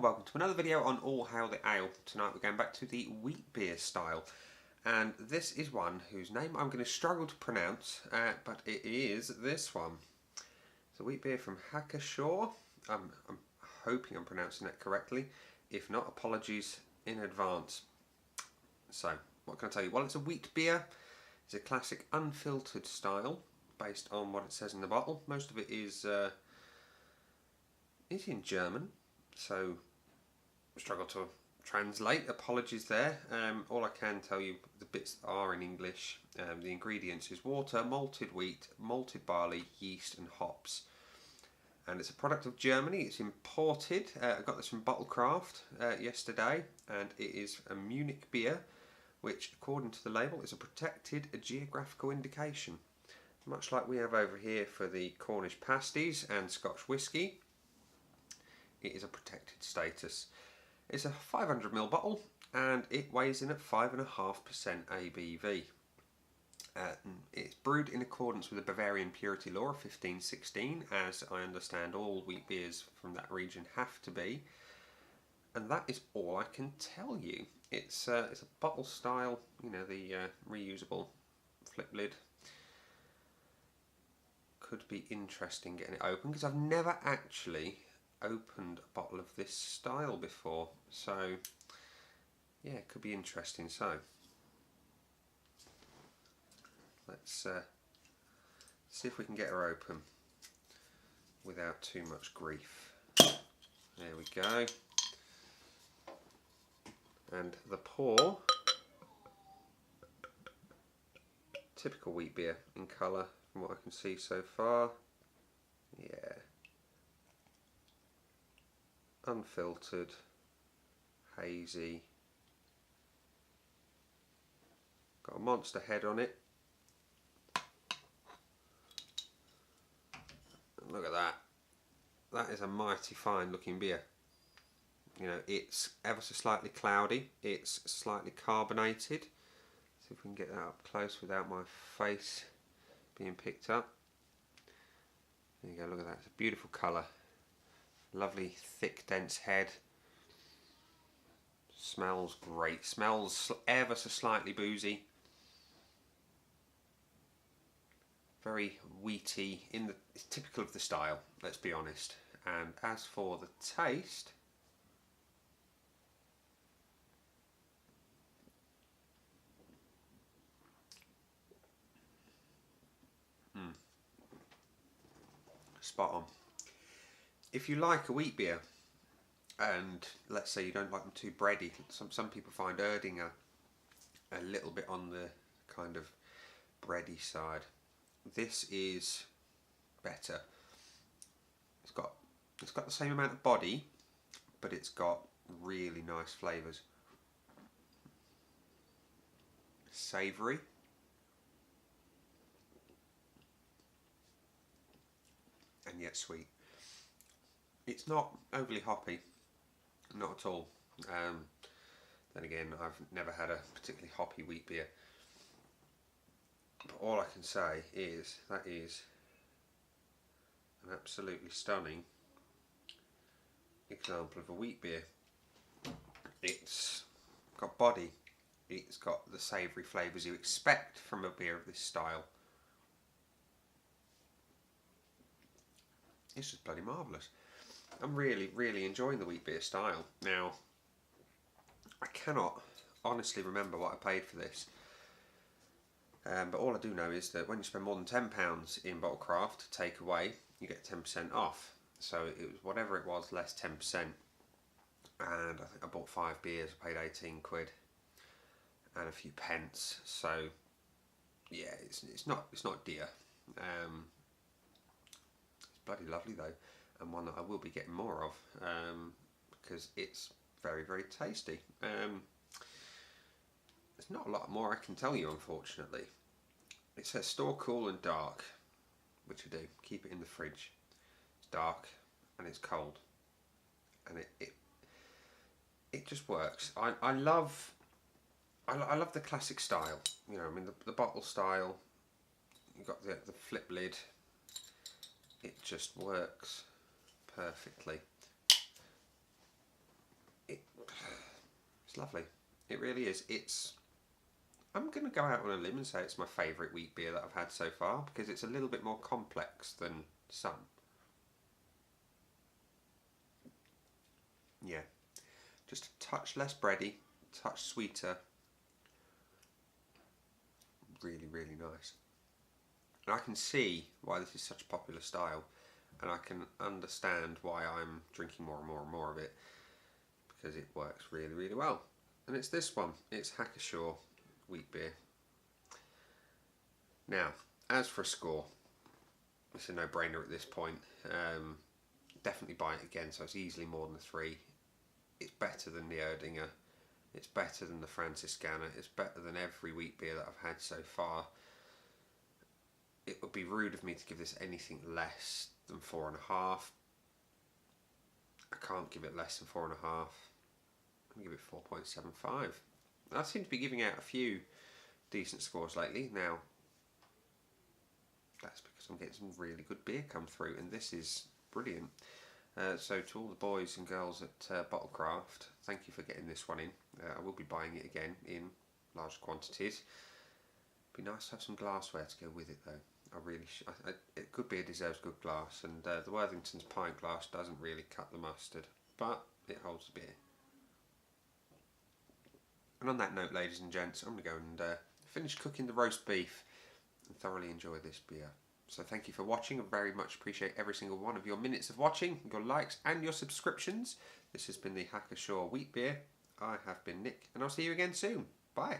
welcome to another video on All Hail the Ale. Tonight we're going back to the wheat beer style, and this is one whose name I'm going to struggle to pronounce, but it is this one. It's a wheat beer from Hacker Pschorr. I'm hoping I'm pronouncing that correctly. If not, apologies in advance. So, what can I tell you? Well, it's a wheat beer. It's a classic unfiltered style based on what it says in the bottle. Most of it is in German, so struggle to translate. Apologies there. All I can tell you, the bits that are in English, the ingredients is water, malted wheat, malted barley, yeast and hops. And it's a product of Germany. It's imported. I got this from Bottlecraft yesterday, and it is a Munich beer, which according to the label is a protected geographical indication. Much like we have over here for the Cornish pasties and Scotch whisky, it is a protected status. It's a 500ml bottle and it weighs in at 5.5% ABV. It's brewed in accordance with the Bavarian purity law of 1516, as I understand all wheat beers from that region have to be. And that is all I can tell you. It's a bottle style, you know, the reusable flip lid. Could be interesting getting it open, because I've never actually opened a bottle of this style before, so yeah, it could be interesting. So let's see if we can get her open without too much grief. There we go. And the pour, typical wheat beer in colour from what I can see so far. Yeah, unfiltered, hazy, got a monster head on it. And look at that. That is a mighty fine looking beer. You know, it's ever so slightly cloudy, it's slightly carbonated. See if we can get that up close without my face being picked up. There you go, look at that, it's a beautiful colour. Lovely thick dense head. Smells great, smells ever so slightly boozy. Very wheaty, it's typical of the style, let's be honest. And as for the taste, spot on. If you like a wheat beer, and let's say you don't like them too bready, some people find Erdinger a little bit on the kind of bready side. This is better. It's got the same amount of body, but it's got really nice flavours. Savoury. And yet sweet. It's not overly hoppy, not at all. Then again, I've never had a particularly hoppy wheat beer. But all I can say is that is an absolutely stunning example of a wheat beer. It's got body, it's got the savoury flavours you expect from a beer of this style. It's just bloody marvellous. I'm really enjoying the wheat beer style. Now, I cannot honestly remember what I paid for this, but all I do know is that when you spend more than £10 in Bottlecraft take away, you get 10% off. So it was whatever it was less 10%, and I think I bought 5 beers, I paid 18 quid and a few pence. So yeah, it's not dear. Bloody lovely though, and one that I will be getting more of, because it's very tasty. There's not a lot more I can tell you, unfortunately. It says store cool and dark, which I do. Keep it in the fridge. It's dark and it's cold, and it just works. I love the classic style. You know, I mean the bottle style. You've got the flip lid. It just works perfectly. It's lovely. It really is. I'm going to go out on a limb and say it's my favourite wheat beer that I've had so far, because it's a little bit more complex than some. Yeah, just a touch less bready, touch sweeter. Really, really nice. And I can see why this is such a popular style, and I can understand why I'm drinking more and more and more of it, because it works really, really well. And it's this one. It's Hacker Pschorr wheat beer. Now, as for a score, it's a no-brainer at this point. Definitely buy it again, so it's easily more than a 3. It's better than the Erdinger. It's better than the Franziskaner. It's better than every wheat beer that I've had so far. It would be rude of me to give this anything less than 4.5. I can't give it less than 4.5. I'm going to give it 4.75. I seem to be giving out a few decent scores lately. Now, that's because I'm getting some really good beer come through, and this is brilliant. So to all the boys and girls at Bottlecraft, thank you for getting this one in. I will be buying it again in large quantities. It'd be nice to have some glassware to go with it though. Good beer deserves good glass, and the Worthington's pint glass doesn't really cut the mustard, but it holds the beer. And on that note, ladies and gents, I'm going to go and finish cooking the roast beef and thoroughly enjoy this beer. So thank you for watching. I very much appreciate every single one of your minutes of watching, your likes and your subscriptions. This has been the Hacker Pschorr Wheat Beer. I have been Nick, and I'll see you again soon. Bye.